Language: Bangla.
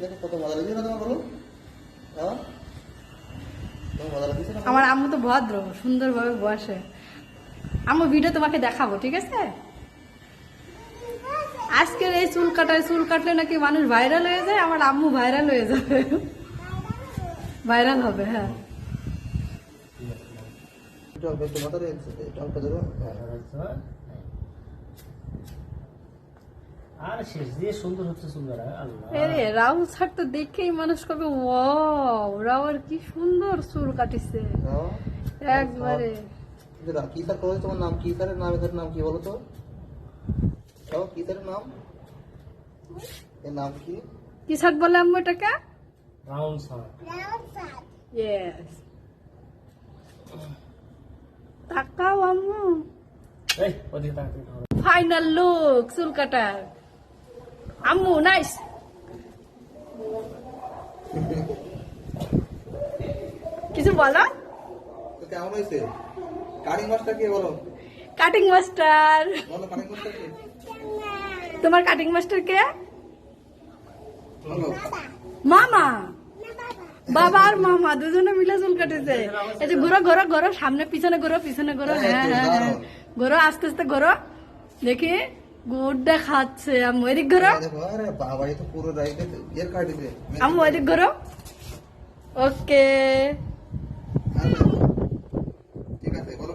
দেখো কত মজা লাগছে না তোমার, বলো? হ্যাঁ, তোমার মজা লাগছে না? আমার আম্মু তো ভদ্র, সুন্দরভাবে বসে। আম্মু ভিডিও তোমাকে দেখাবো, ঠিক আছে? আজকের এই চুল কাটলে নাকি মানুষ ভাইরাল হয়ে যায়। আমার আম্মু ভাইরাল হয়ে যাবে, ভাইরাল হবে। হ্যাঁ, একটু অল্প একটু মাথা রেখেছে, একটু অল্প দেবো। আর শেষ দিয়ে সুন্দর হচ্ছে সুন্দর আল্লাহ। আরে রাহুল স্যার তো দেখেই মানুষ কবে ওয়াও, রাহুল কি সুন্দর চুল কাটিছে একবারে। কি স্যার করেছে? তোমার নাম কি? স্যারের নাম, এদের নাম কি বলো তো? কি স্যারের নাম? এর নাম কি? কি স্যার বলে আম্মু এটাকে? Round sir. ইয়েস। তাকাও আম্মু, এই ওদিকে তাকাতে হবে। ফাইনাল লুক চুল কাটার। আম্মু নাইস। কিছু বলো? তো কেমন হয়েছে? কাটিং মাস্টার কে বলো? Cutting master. বলো কাটিং মাস্টার কে? তোমার কাটিং মাস্টার কে? বলো। মামা। বাবা আর মামা দুজনে মিলে চুল কাটেছে। এই যে ঘোরো ঘোরো ঘোরো, সামনে পিছনে ঘোরো, পিছনে ঘোরো। হ্যাঁ হ্যাঁ হ্যাঁ, ঘোরো আস্তে আস্তে ঘোরো, দেখি গুড দেখাচ্ছে। আম্মু এদিক ঘোরো, দেখো, আরে বাবা, এ তো পুরো রাইতে এর কাটিছে। আম্মু এদিক ঘোরো। ওকে। ঠিক আছে, বলো।